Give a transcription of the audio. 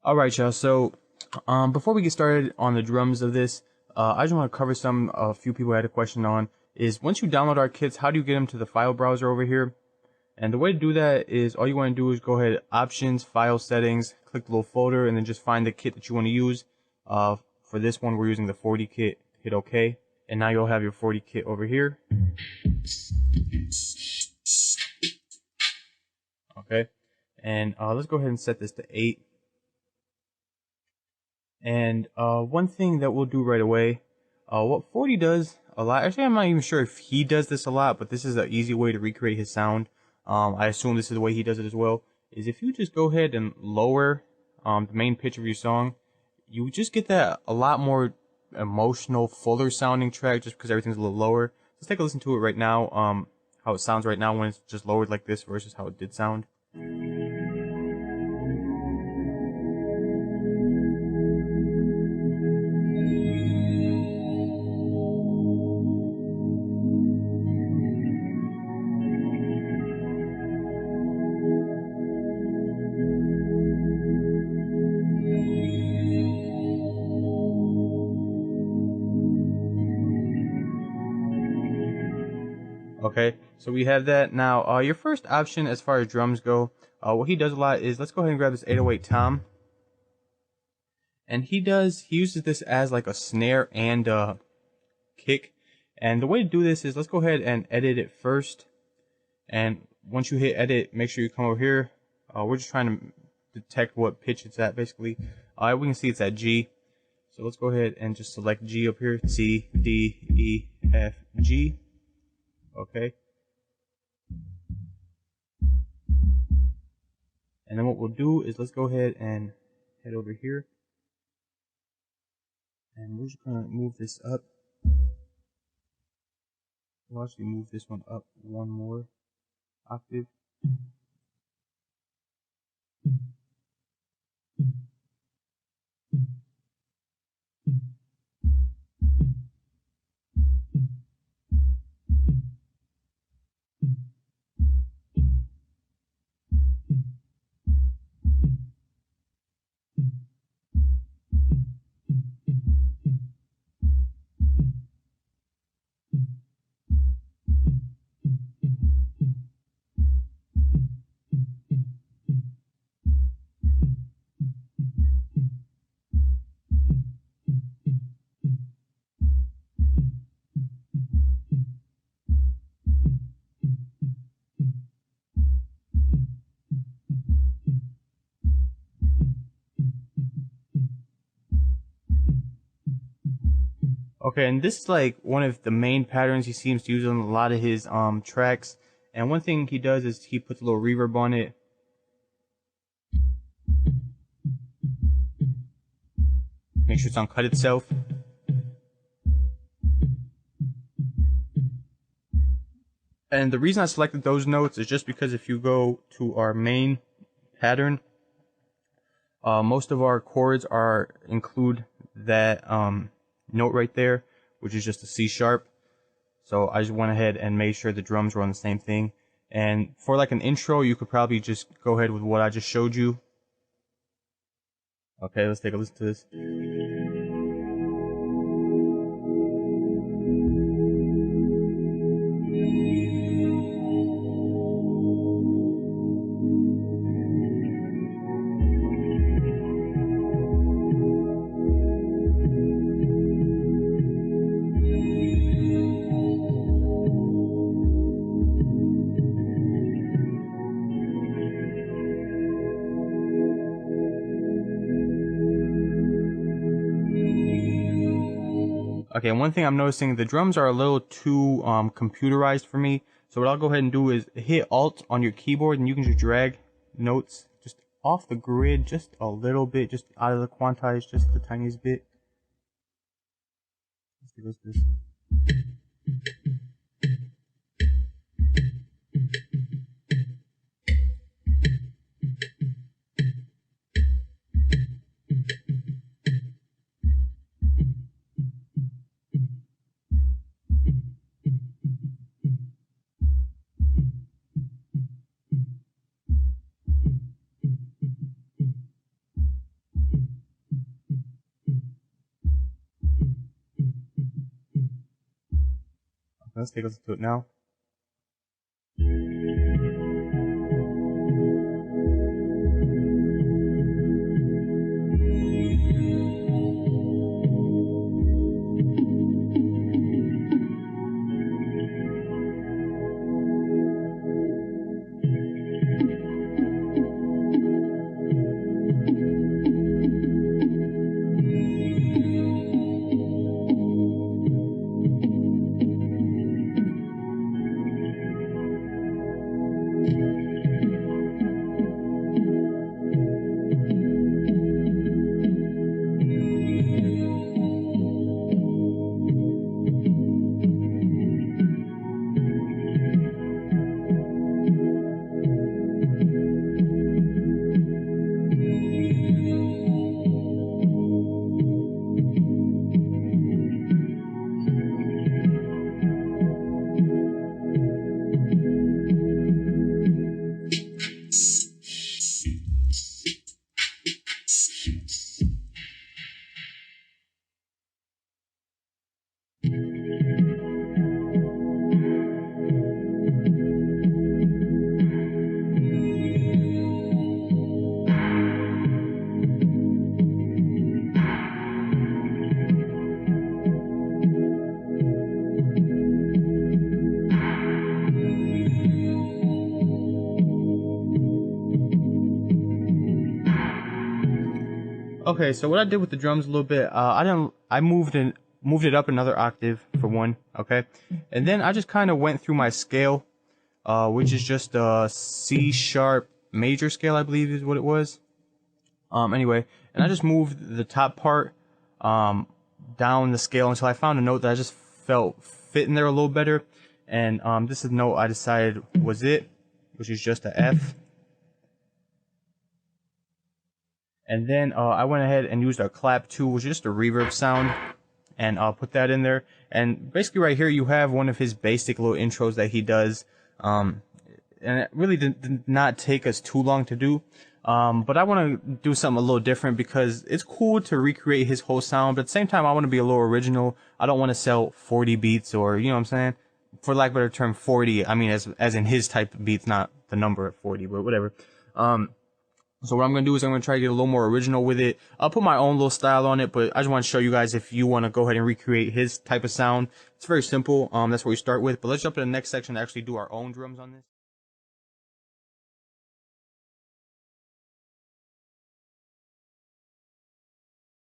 All right, y'all. So, before we get started on the drums of this, I just want to cover a few people had a question on is once you download our kits, how do you get them to the file browser over here? And the way to do that is all you want to do is go ahead, options, file settings, click the little folder, and then just find the kit that you want to use. For this one, we're using the 40 kit. Hit OK, and now you'll have your 40 kit over here. Okay, and let's go ahead and set this to 8. And one thing that we'll do right away, what 40 does a lot, actually I'm not even sure if he does this a lot, but this is an easy way to recreate his sound. I assume this is the way he does it as well, is if you just go ahead and lower the main pitch of your song, you just get that a lot more emotional, fuller sounding track just because everything's a little lower. Let's take a listen to it right now, how it sounds right now when it's just lowered like this versus how it did sound. Okay, so we have that. Now, your first option as far as drums go, what he does a lot is, let's go ahead and grab this 808 tom. And he uses this as like a snare and a kick. And the way to do this is, let's go ahead and edit it first. And once you hit edit, make sure you come over here. We're just trying to detect what pitch it's at, basically. We can see it's at G. So let's go ahead and just select G up here. C, D, E, F, G. Okay. And then what we'll do is let's go ahead and head over here. And we're just going to move this up. We'll actually move this one up one more octave. Okay, and this is like one of the main patterns he seems to use on a lot of his tracks. And one thing he does is he puts a little reverb on it. Make sure it's on cut itself. And the reason I selected those notes is just because if you go to our main pattern, most of our chords include that note right there, which is just a C sharp. So I just went ahead and made sure the drums were on the same thing. And for like an intro, you could probably just go ahead with what I just showed you. Okay, let's take a listen to this. Okay, one thing I'm noticing, the drums are a little too computerized for me. So what I'll go ahead and do is hit Alt on your keyboard, and you can just drag notes just off the grid just a little bit, just out of the quantize just the tiniest bit. Let's see what's this. Let's take a listen to it now. Okay, so what I did with the drums a little bit, I moved it up another octave for one, okay, and then I just kind of went through my scale, which is just a C sharp major scale, I believe is what it was. Anyway, and I just moved the top part, down the scale until I found a note that I just felt fit in there a little better, and this is the note I decided was it, which is just a F. And then I went ahead and used a clap 2, which is just a reverb sound, and I'll put that in there. And basically right here you have one of his basic little intros that he does. And it really did not take us too long to do. But I want to do something a little different because it's cool to recreate his whole sound, but at the same time I want to be a little original. I don't want to sell 40 beats, or, you know what I'm saying? For lack of a better term, 40. I mean, as in his type of beats, not the number 40, but whatever. So what I'm going to do is I'm going to try to get a little more original with it. I'll put my own little style on it, but I just want to show you guys if you want to go ahead and recreate his type of sound. It's very simple. That's where we start with. But let's jump to the next section to actually do our own drums on this.